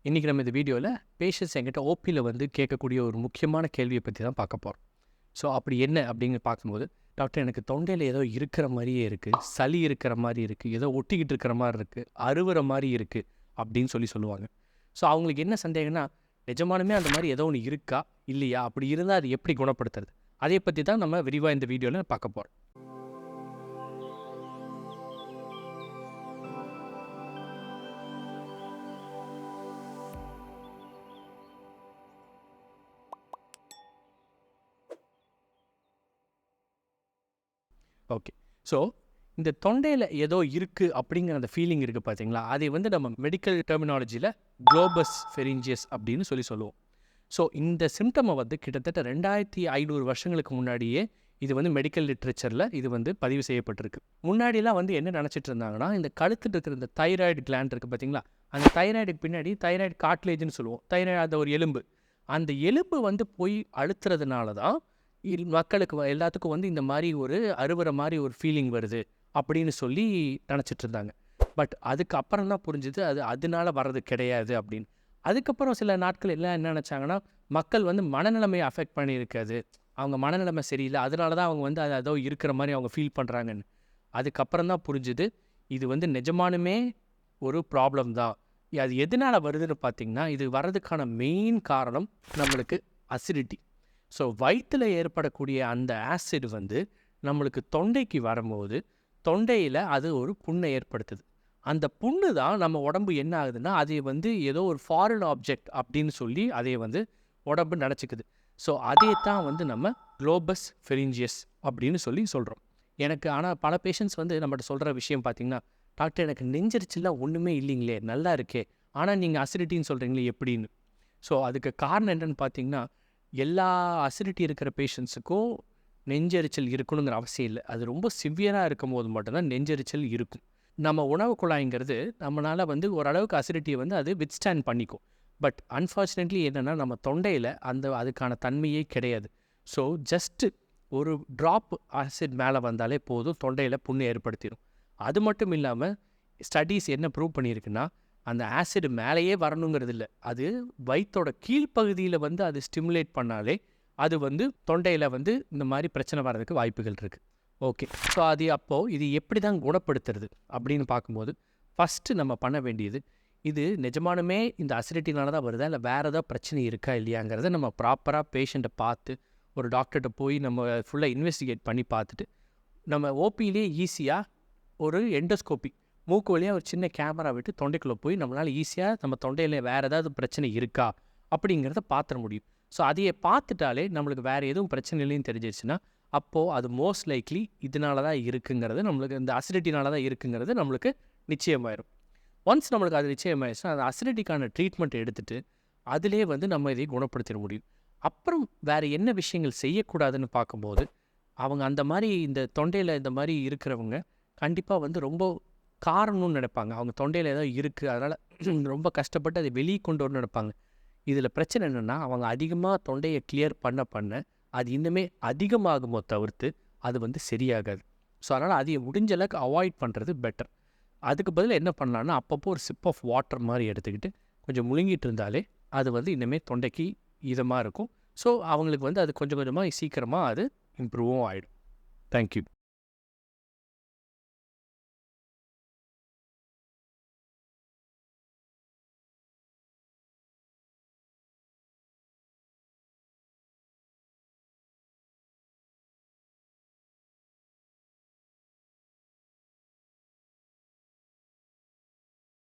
இன்றைக்கி நம்ம இந்த வீடியோவில் பேஷண்ட்ஸ் என்கிட்ட ஓபியில் வந்து கேட்கக்கூடிய ஒரு முக்கியமான கேள்வியை பற்றி தான் பார்க்க போகிறோம். ஸோ அப்படி என்ன அப்படின்னு பார்க்கும்போது, டாக்டர் எனக்கு தொண்டையில் ஏதோ இருக்கிற மாதிரியே இருக்குது, சளி இருக்கிற மாதிரி இருக்குது, ஏதோ ஒட்டிக்கிட்டு இருக்கிற மாதிரி இருக்குது, அறுவுற மாதிரி இருக்குது அப்படின்னு சொல்லுவாங்க. ஸோ அவங்களுக்கு என்ன சந்தேகம்னா, நிஜமானுமே அந்த மாதிரி ஏதோ ஒன்று இருக்கா இல்லையா, அப்படி இருந்தால் அது எப்படி குணப்படுத்துறது, அதை பற்றி தான் நம்ம விரிவாக இந்த வீடியோவில் பார்க்க போகிறோம். ஓகே. ஸோ இந்த தொண்டையில் ஏதோ இருக்குது அப்படிங்கிற அந்த ஃபீலிங் இருக்குது பார்த்தீங்களா, அதை வந்து நம்ம மெடிக்கல் டெர்மினாலஜியில் குளோபஸ் ஃபெரிஞ்சியஸ் அப்படின்னு சொல்லுவோம். ஸோ இந்த சிம்டமை வந்து கிட்டத்தட்ட 2500 வருஷங்களுக்கு முன்னாடியே இது வந்து மெடிக்கல் லிட்ரேச்சரில் இது வந்து பதிவு செய்யப்பட்டிருக்கு. முன்னாடிலாம் வந்து என்ன நினச்சிட்டு இருந்தாங்கன்னா, இந்த கழுத்துட்டு இருக்கிற இந்த தைராய்டு கிளாண்ட் இருக்குது பார்த்தீங்களா, அந்த தைராய்டுக்கு பின்னாடி தைராய்டு காட்லேஜ்னு சொல்லுவோம். தைராய்டு அந்த ஒரு எலும்பு, அந்த எலும்பு வந்து போய் அழுத்துறதுனால தான் மக்களுக்கு எல்லாத்துக்கும் வந்து இந்த மாதிரி ஒரு அறுவற மாதிரி ஒரு ஃபீலிங் வருது அப்படின்னு சொல்லி நினச்சிட்டு இருந்தாங்க. பட் அதுக்கப்புறம் தான் புரிஞ்சுது அது அதனால வர்றது கிடையாது அப்படின்னு. அதுக்கப்புறம் சில நாட்கள் எல்லாம் என்ன நினச்சாங்கன்னா, மக்கள் வந்து மனநிலைமையை அஃபெக்ட் பண்ணியிருக்காது, அவங்க மனநிலைமை சரியில்லை, அதனால தான் அவங்க வந்து அது ஏதோ இருக்கிற மாதிரி அவங்க ஃபீல் பண்ணுறாங்கன்னு. அதுக்கப்புறம் தான் புரிஞ்சுது இது வந்து நிஜமானுமே ஒரு ப்ராப்ளம் தான். அது எதனால் வருதுன்னு பார்த்திங்கன்னா, இது வர்றதுக்கான மெயின் காரணம் நம்மளுக்கு அசிடிட்டி. ஸோ வயிற்றில் ஏற்படக்கூடிய அந்த ஆசிட் வந்து நம்மளுக்கு தொண்டைக்கு வரும்போது தொண்டையில் அது ஒரு புண்ணை ஏற்படுத்துது. அந்த புண்ணு தான் நம்ம உடம்பு என்ன ஆகுதுன்னா, அதை வந்து ஏதோ ஒரு ஃபாரின் ஆப்ஜெக்ட் அப்படின்னு சொல்லி அதை வந்து உடம்பு நினச்சிக்குது. ஸோ அதே தான் வந்து நம்ம குளோபஸ் ஃபெரிஞ்சியஸ் அப்படின்னு சொல்கிறோம். எனக்கு ஆனால் பல பேஷண்ட்ஸ் வந்து நம்மகிட்ட சொல்கிற விஷயம் பார்த்திங்கன்னா, டாக்டர் எனக்கு நெஞ்சரிச்சல்லாம் ஒன்றுமே இல்லைங்களே, நல்லா இருக்கே, ஆனால் நீங்கள் அசிடிட்டின்னு சொல்கிறீங்களே எப்படின்னு. ஸோ அதுக்கு காரணம் என்னென்னு பார்த்தீங்கன்னா, எல்லா அசிடிட்டி இருக்கிற பேஷண்ட்ஸுக்கும் நெஞ்செரிச்சல் இருக்கணுங்கிற அவசியம் இல்லை. அது ரொம்ப சிவியராக இருக்கும் போது மட்டும்தான் நெஞ்செரிச்சல் இருக்கும். நம்ம உணவு குழாய்ங்கிறது நம்மளால் வந்து ஓரளவுக்கு அசிடிட்டியை வந்து அது வித்ஸ்டாண்ட் பண்ணிக்கும். பட் அன்ஃபார்ச்சுனேட்லி என்னென்னா, நம்ம தொண்டையில் அதுக்கான தன்மையே கிடையாது. ஸோ ஜஸ்ட்டு ஒரு ட்ராப் ஆசிட் மேலே வந்தாலே போதும், தொண்டையில் புண்ணு ஏற்படுத்திடும். அது மட்டும் இல்லாமல் ஸ்டடீஸ் என்ன ப்ரூவ் பண்ணியிருக்குன்னா, அந்த ஆசிட் மேலேயே வரணுங்கிறது இல்லை, அது வயிற்றோட கீழ்ப்பகுதியில் வந்து அது ஸ்டிமுலேட் பண்ணாலே அது வந்து தொண்டையில் வந்து இந்த மாதிரி பிரச்சனை வர்றதுக்கு வாய்ப்புகள் இருக்குது. ஓகே. ஸோ அது அப்போது இது எப்படி தான் குணப்படுத்துறது அப்படின்னு பார்க்கும்போது, ஃபஸ்ட்டு நம்ம பண்ண வேண்டியது, இது நிஜமானுமே இந்த அசிடிட்டினால தான் வருதா இல்லை வேறு ஏதாவது பிரச்சனை இருக்கா இல்லையாங்கிறத நம்ம ப்ராப்பராக பேஷண்ட்டை பார்த்து ஒரு டாக்டர்கிட்ட போய் நம்ம ஃபுல்லாக இன்வெஸ்டிகேட் பண்ணி பார்த்துட்டு, நம்ம ஓபியிலே ஈஸியாக ஒரு எண்டோஸ்கோபி மூக்கு வழியாக ஒரு சின்ன கேமரா விட்டு தொண்டைக்குள்ளே போய் நம்மளால் ஈஸியாக நம்ம தொண்டையில் வேறு ஏதாவது பிரச்சனை இருக்கா அப்படிங்கிறத பார்த்துட முடியும். ஸோ அதையே பார்த்துட்டாலே நம்மளுக்கு வேறு எதுவும் பிரச்சனை இல்லைன்னு தெரிஞ்சிருச்சுன்னா, அப்போது அது மோஸ்ட் லைக்லி இதனால தான் இருக்குங்கிறது, நம்மளுக்கு இந்த அசிடிட்டினால தான் இருக்குங்கிறது நம்மளுக்கு நிச்சயமாயிரும். ஒன்ஸ் நம்மளுக்கு அது நிச்சயமாயிடுச்சுன்னா, அந்த அசிடிட்டிக்கான ட்ரீட்மெண்ட் எடுத்துகிட்டு அதிலே வந்து நம்ம இதை குணப்படுத்திட முடியும். அப்புறம் வேறு என்ன விஷயங்கள் செய்யக்கூடாதுன்னு பார்க்கும்போது, அவங்க அந்த மாதிரி இந்த தொண்டையில் இந்த மாதிரி இருக்கிறவங்க கண்டிப்பாக வந்து ரொம்ப காரணம்னு நினைப்பாங்க. அவங்க தொண்டையில் ஏதோ இருக்குது, அதனால் ரொம்ப கஷ்டப்பட்டு அதை வெளியே கொண்டு வரணும்னு நினைப்பாங்க. இதில் பிரச்சனை என்னென்னா, அவங்க அதிகமாக தொண்டையை கிளியர் பண்ண அது இன்னுமே அதிகமாகுமோ தவிர்த்து அது வந்து சரியாகாது. ஸோ அதனால் அதை முடிஞ்ச அளவுக்கு அவாய்ட் பண்ணுறது பெட்டர். அதுக்கு பதில் என்ன பண்ணலான்னா, அப்பப்போ ஒரு சிப் ஆஃப் வாட்டர் மாதிரி எடுத்துக்கிட்டு கொஞ்சம் முழுங்கிட்டு இருந்தாலே அது வந்து இன்னுமே தொண்டைக்கு இதமாக இருக்கும். ஸோ அவங்களுக்கு வந்து அது கொஞ்சம் கொஞ்சமாக சீக்கிரமாக அது இம்ப்ரூவும் ஆகிடும். தேங்க்யூ.